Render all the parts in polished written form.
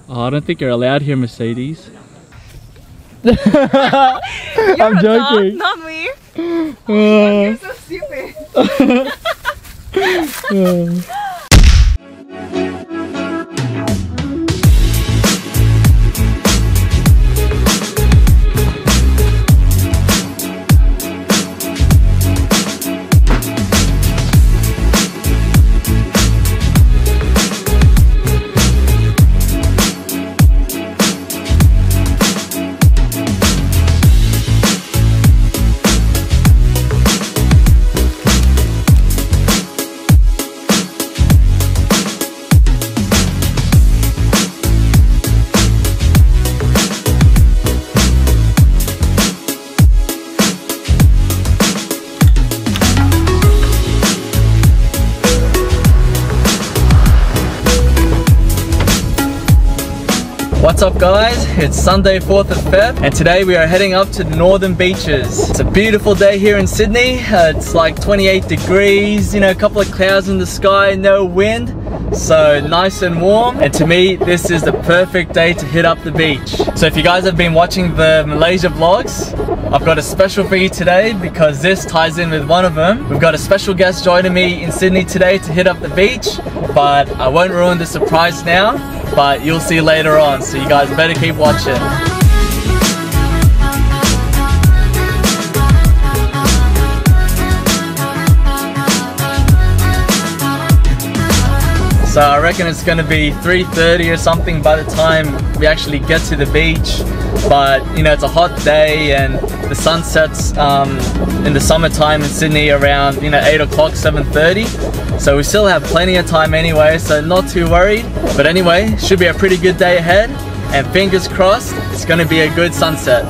Oh, I don't think you're allowed here, Mercedes. You're I'm joking. Dog, not me. Oh, you're so stupid. What's up guys, it's Sunday 4th of Feb and today we are heading up to the northern beaches. It's a beautiful day here in Sydney. It's like 28 degrees, you know, a couple of clouds in the sky, no wind, so nice and warm. And to me, this is the perfect day to hit up the beach. So if you guys have been watching the Malaysia vlogs, I've got a special for you today because this ties in with one of them. We've got a special guest joining me in Sydney today to hit up the beach, but I won't ruin the surprise now, but you'll see later on, so you guys better keep watching. So I reckon it's gonna be 3:30 or something by the time we actually get to the beach. But you know, it's a hot day and the sun sets in the summertime in Sydney around 8 o'clock, 7:30. So we still have plenty of time anyway, so not too worried. But anyway, should be a pretty good day ahead, and fingers crossed, it's gonna be a good sunset.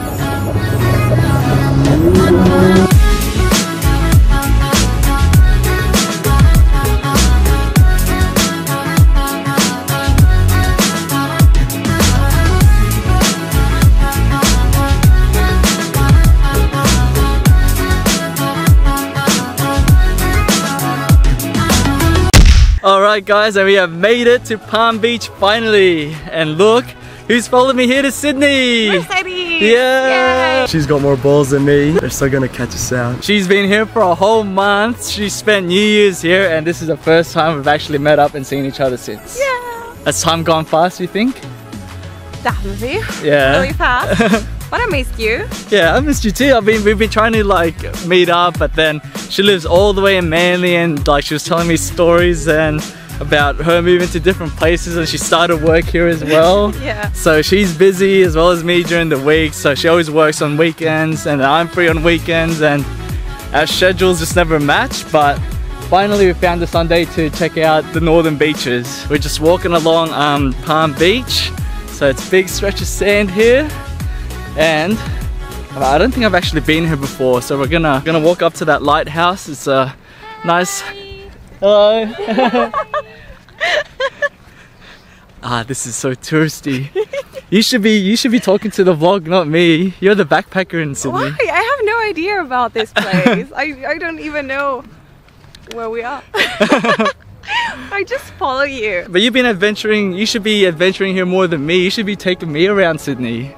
Alright guys, and we have made it to Palm Beach finally. And look, who's followed me here to Sydney? Mercedes! Yeah! Yay. She's got more balls than me. They're still gonna catch us out. She's been here for a whole month. She spent New Year's here and this is the first time we've actually met up and seen each other since. Yeah! Has time gone fast, you think? Definitely. Yeah. Really fast. But I missed you. Yeah, I missed you too. We've been trying to like meet up, but then she lives all the way in Manly and like she was telling me stories and about her moving to different places and she started work here as well. Yeah. So she's busy as well as me during the week, so she always works on weekends and I'm free on weekends and our schedules just never match. But finally we found a Sunday to check out the northern beaches. We're just walking along Palm Beach, so it's a big stretch of sand here. And I don't think I've actually been here before, so we're gonna walk up to that lighthouse. It's a nice... Hello! This is so touristy. You should be talking to the vlog, not me. You're the backpacker in Sydney. Why? I have no idea about this place. I don't even know where we are. I just follow you. But you've been adventuring, you should be adventuring here more than me. You should be taking me around Sydney.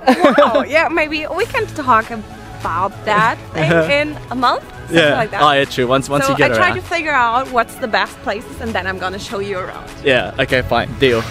Wow, yeah, maybe we can talk about that thing in a month, something like that. Oh yeah, true, once you get around. I try to figure out what's the best places and then I'm gonna show you around. Yeah, okay, fine, deal.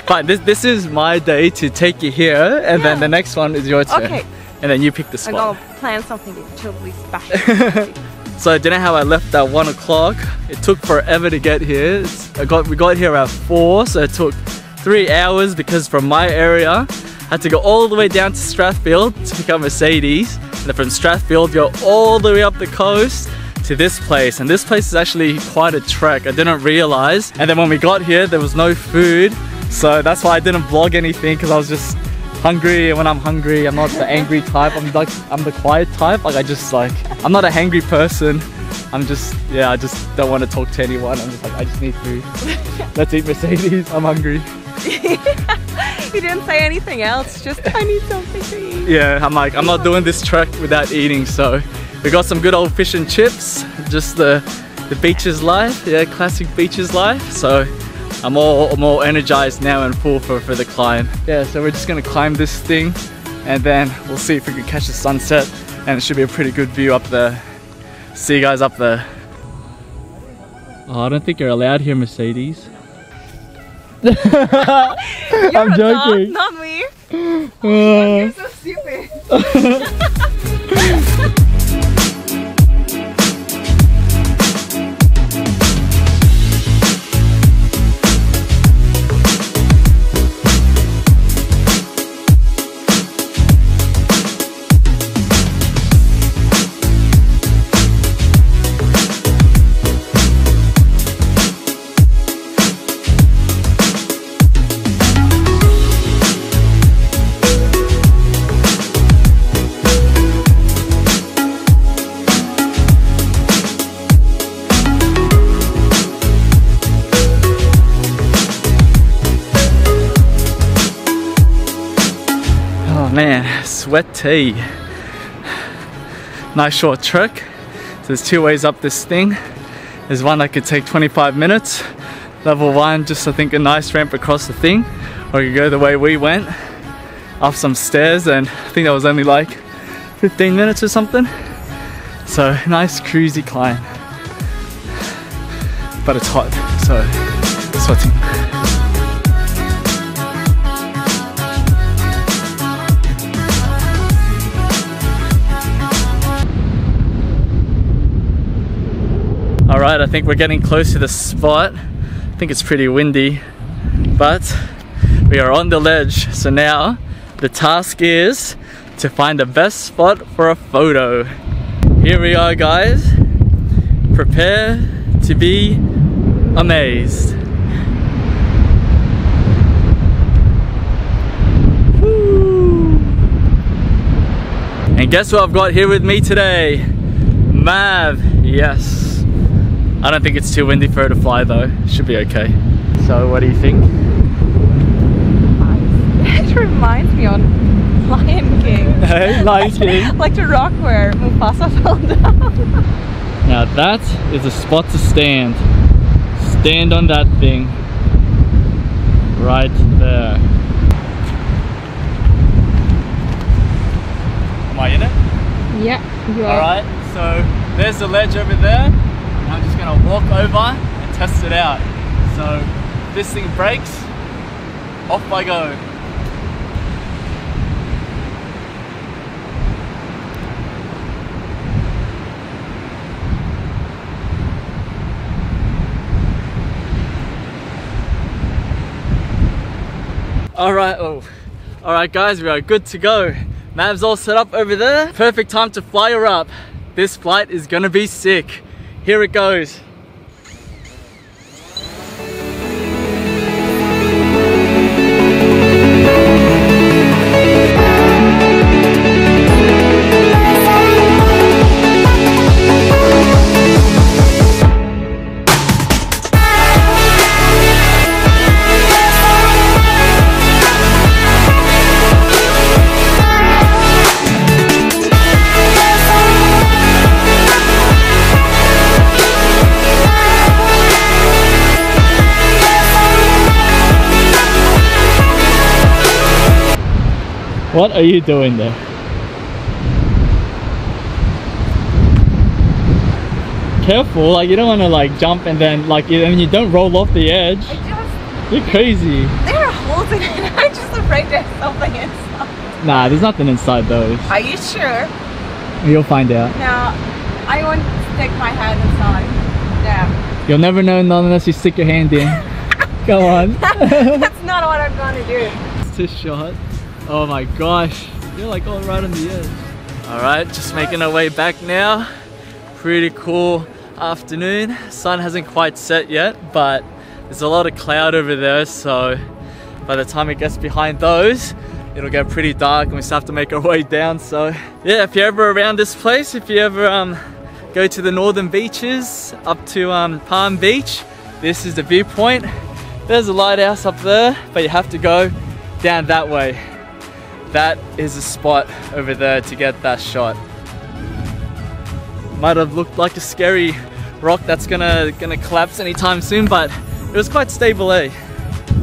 Fine, this is my day to take you here and then the next one is your turn. Okay. And then you pick the spot. I'm gonna plan something totally special. So I don't know how I left at 1 o'clock. It took forever to get here. We got here at 4, so it took 3 hours because from my area I had to go all the way down to Strathfield to pick up Mercedes, and then from Strathfield go all the way up the coast to this place. And this place is actually quite a trek, I didn't realize. And then when we got here there was no food, so that's why I didn't vlog anything, because I was just hungry. And when I'm hungry I'm not the angry type, I'm the quiet type. Like I'm not a hangry person. I just don't want to talk to anyone. I'm just like, I just need food. Let's eat Mercedes, I'm hungry. You didn't say anything else, just I need something to eat. Yeah, I'm like, I'm not doing this trek without eating, so we got some good old fish and chips, just the beaches life, yeah, classic beaches life. So I'm all energized now and full for the climb. Yeah, so we're just gonna climb this thing and then we'll see if we can catch the sunset, and it should be a pretty good view up there. See you guys up there. Oh, I don't think you're allowed here, Mercedes. I'm joking. Not me. You're so stupid. Man, sweaty. Nice short trek. So there's two ways up this thing. There's one that could take 25 minutes. Level 1, just I think a nice ramp across the thing. Or you go the way we went, up some stairs, and I think that was only like 15 minutes or something. So nice cruisy climb. But it's hot, so sweating. Alright, I think we're getting close to the spot. I think it's pretty windy, but we are on the ledge. So now the task is to find the best spot for a photo. Here we are, guys. Prepare to be amazed. Woo. And guess what I've got here with me today? Mav, yes. I don't think it's too windy for her to fly though. Should be okay. So what do you think? It reminds me on Lion King. Hey, Lion King. Like the rock where Mufasa fell down. Now that is a spot to stand. Stand on that thing. Right there. Am I in it? Yeah, you are. Alright, so there's the ledge over there. I'm just gonna walk over and test it out. So if this thing breaks, off I go. Alright guys, we are good to go. Mav's all set up over there. Perfect time to fly her up. This flight is gonna be sick. Here it goes. What are you doing there? Careful, like you don't want to like jump and then like you don't roll off the edge. You're crazy. There are holes in it. I'm just afraid there's something inside. Nah, there's nothing inside those. Are you sure? You'll find out. No, I want to stick my hand inside. Yeah. You'll never know unless you stick your hand in. Go on. That's not what I'm gonna do. It's this shot. Oh my gosh, you're like all right on the edge. Alright, just making our way back now. Pretty cool afternoon. Sun hasn't quite set yet, but there's a lot of cloud over there, so by the time it gets behind those, it'll get pretty dark and we still have to make our way down. So yeah, if you're ever around this place, if you ever go to the northern beaches up to Palm Beach, this is the viewpoint. There's a lighthouse up there, but you have to go down that way. That is a spot over there to get that shot. Might have looked like a scary rock that's gonna collapse anytime soon, but It was quite stable, eh?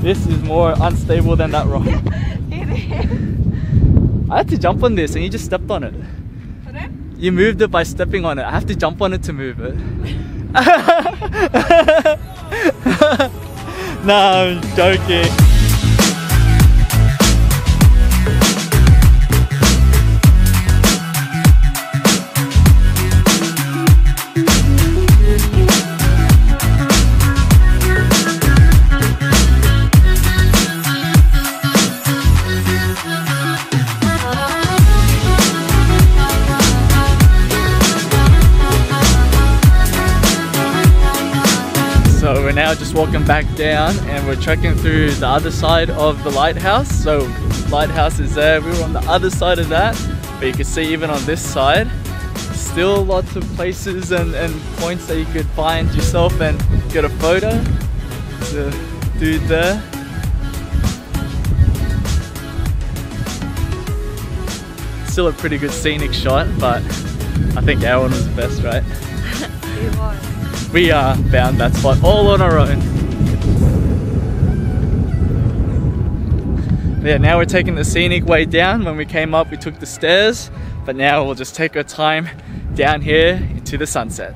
This is more unstable than that rock. It is. I had to jump on this and you just stepped on it. You moved it by stepping on it. I have to jump on it to move it. No, I'm joking. So we're now just walking back down and we're trekking through the other side of the lighthouse. So lighthouse is there, we were on the other side of that, but you can see even on this side, still lots of places and points that you could find yourself and get a photo. The dude there. Still a pretty good scenic shot, but I think our one was the best, right? It was. We found that spot all on our own. But yeah, now we're taking the scenic way down. When we came up, we took the stairs, but now we'll just take our time down here into the sunset.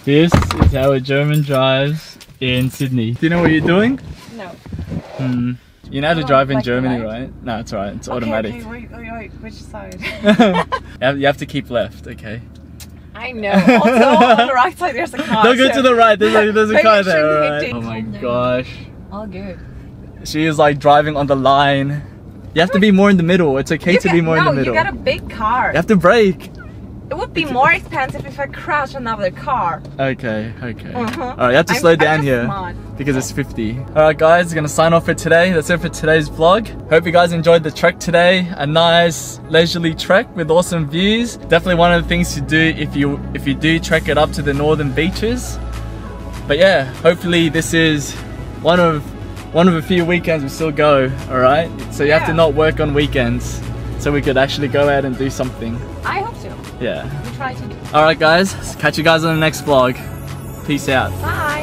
This is how a German drives in Sydney. Do you know what you're doing? No. You know how to drive in Germany, right? No, it's alright, it's automatic. Okay, wait, which side? You have to keep left, okay? I know. Also, on the right side there's a car. Don't go to the right, there's a car there, alright? hitting. Oh my gosh. All good. She is like driving on the line. You have to be more in the middle, it's okay to be more in the middle. No, you got a big car. You have to brake. It would be more expensive if I crashed another car. Okay. Alright, you have to slow down here because it's 50. Alright guys, gonna sign off for today. That's it for today's vlog. Hope you guys enjoyed the trek today. A nice leisurely trek with awesome views. Definitely one of the things to do if you do trek it up to the northern beaches. But yeah, hopefully this is one of a few weekends we still go, alright? So you have to not work on weekends so we could actually go out and do something. I hope so. Yeah. We try to do. Alright guys, catch you guys on the next vlog. Peace out. Bye.